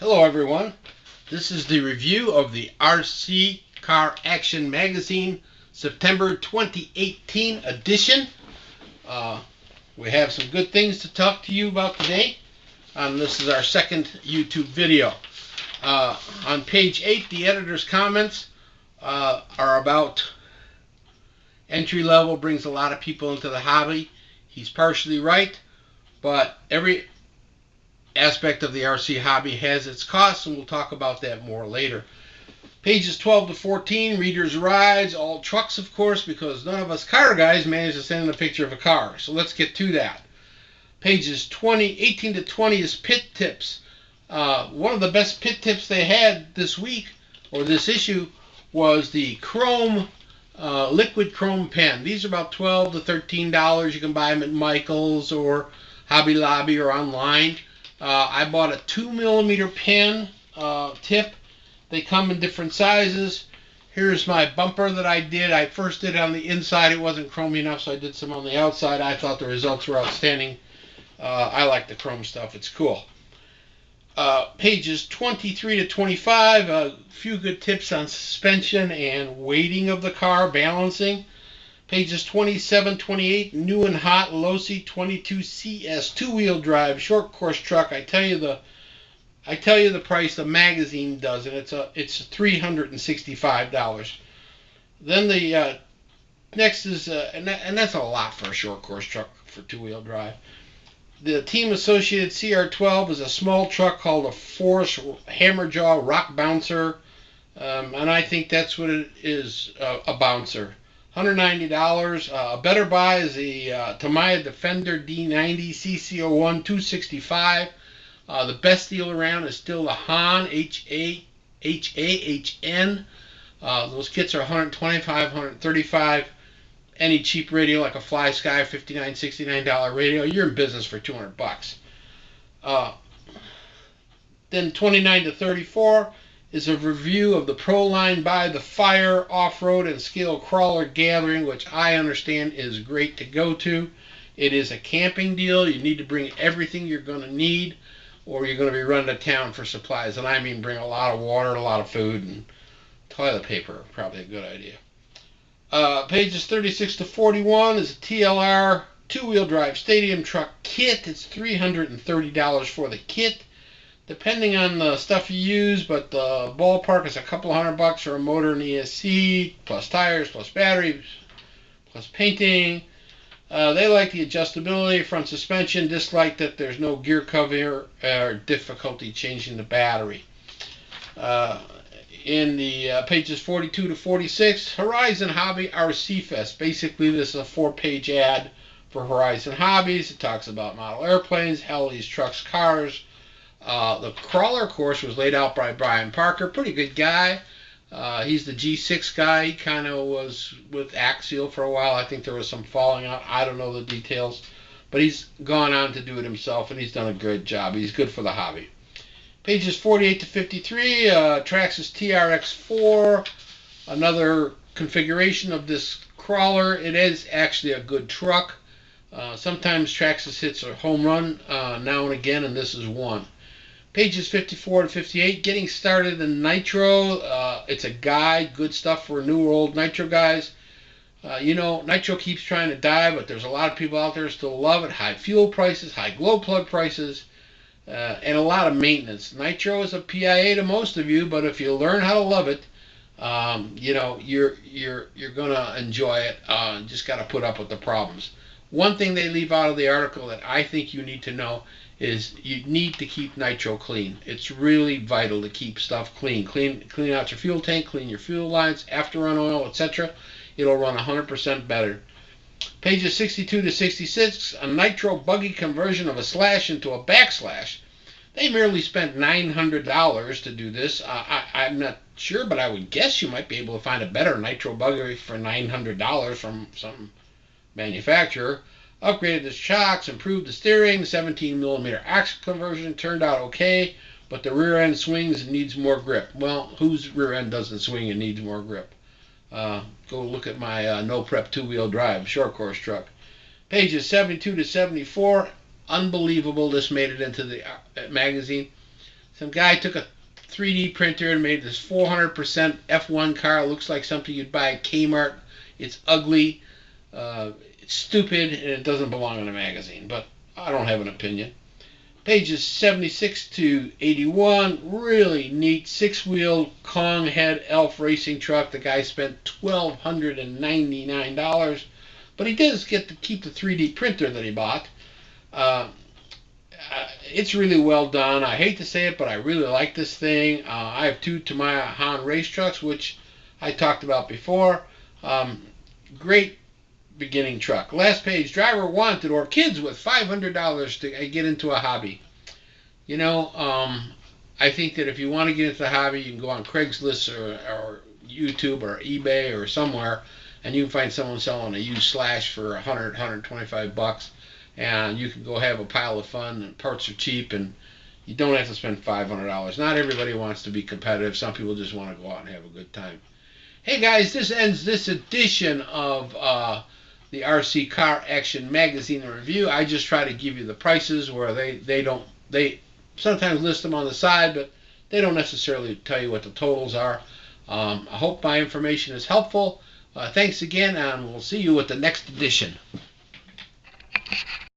Hello everyone, this is the review of the RC Car Action Magazine September 2018 edition. We have some good things to talk to you about today. This is our second YouTube video. On page 8, the editor's comments are about entry level brings a lot of people into the hobby. He's partially right, but every aspect of the RC hobby has its costs, and we'll talk about that more later. Pages 12 to 14, readers' rides, all trucks, of course, because none of us car guys managed to send in a picture of a car. So let's get to that. Pages 18 to 20 is pit tips. One of the best pit tips they had this week, or this issue, was the chrome, liquid chrome pen. These are about $12 to $13. You can buy them at Michael's or Hobby Lobby or online. I bought a 2mm pen tip. They come in different sizes. Here's my bumper that I did. I first did it on the inside. It wasn't chrome enough, so I did some on the outside. I thought the results were outstanding. I like the chrome stuff. It's cool. Pages 23 to 25, a few good tips on suspension and weighting of the car, balancing. Pages 27, 28, new and hot Losi 22CS 2-wheel drive short course truck. I tell you the price the magazine does, and it's $365. Then the next is and that's a lot for a short course truck for 2-wheel drive. The Team Associated CR12 is a small truck called a Force Hammerjaw Rock Bouncer, and I think that's what it is, a bouncer. $190. A better buy is the Tamiya Defender D90 CC01 $265. The best deal around is still the Han HAHN. Those kits are $125, $135. Any cheap radio like a Fly Sky $59, $69 radio, you're in business for $200. Then 29 to 34 is a review of the Pro Line by the Fire Off-Road and Scale Crawler Gathering, which I understand is great to go to. It is a camping deal. You need to bring everything you're going to need, or you're going to be running to town for supplies. And I mean bring a lot of water, a lot of food, and toilet paper. Probably a good idea. Pages 36 to 41 is a TLR 2-wheel drive stadium truck kit. It's $330 for the kit, depending on the stuff you use, but the ballpark is a couple $100 for a motor and ESC, plus tires, plus batteries, plus painting. They like the adjustability, front suspension, dislike that there's no gear cover or difficulty changing the battery. In the pages 42 to 46, Horizon Hobby RC Fest. Basically, this is a 4-page ad for Horizon Hobbies. It talks about model airplanes, helis, trucks, cars. The crawler course was laid out by Brian Parker. Pretty good guy. He's the G6 guy. He kind of was with Axial for a while. I think there was some falling out. I don't know the details. But he's gone on to do it himself, and he's done a good job. He's good for the hobby. Pages 48 to 53, Traxxas TRX4, another configuration of this crawler. It is actually a good truck. Sometimes Traxxas hits a home run now and again, and this is one. Pages 54 to 58, getting started in nitro. It's a guide, good stuff for new or old nitro guys. Nitro keeps trying to die, but there's a lot of people out there still love it. High fuel prices, high glow plug prices. And a lot of maintenance. Nitro is a PIA to most of you, but if you learn how to love it, you're gonna enjoy it. Just got to put up with the problems. One thing they leave out of the article that I think you need to know is you need to keep nitro clean. It's really vital to keep stuff clean. Clean out your fuel tank, clean your fuel lines, after run oil, etc. It'll run 100% better. Pages 62 to 66, a nitro buggy conversion of a slash into a backslash. They merely spent $900 to do this. I'm not sure, but I would guess you might be able to find a better nitro buggy for $900 from some manufacturer. Upgraded the shocks, improved the steering, 17mm axle conversion turned out okay, but the rear end swings and needs more grip. Well, whose rear end doesn't swing and needs more grip? Go look at my no prep 2-wheel drive short course truck. Pages 72 to 74, unbelievable this made it into the magazine. Some guy took a 3D printer and made this 400% F1 car. It looks like something you'd buy at Kmart. It's ugly, it's stupid, and it doesn't belong in a magazine. But I don't have an opinion. Pages 76 to 81, really neat 6-wheel Kong head elf racing truck. The guy spent $1,299, but he does get to keep the 3D printer that he bought. It's really well done. I hate to say it, but I really like this thing. I have two Tamiya race trucks, which I talked about before. Great beginning truck. Last page, driver wanted or kids with $500 to get into a hobby. You know, I think that if you want to get into the hobby, you can go on Craigslist or YouTube or eBay or somewhere, and you can find someone selling a used Slash for $125, and you can go have a pile of fun, and parts are cheap, and you don't have to spend $500. Not everybody wants to be competitive. Some people just want to go out and have a good time. Hey guys, this ends this edition of the RC Car Action Magazine Review. I just try to give you the prices where they sometimes list them on the side, but they don't necessarily tell you what the totals are. I hope my information is helpful. Thanks again, and we'll see you at the next edition.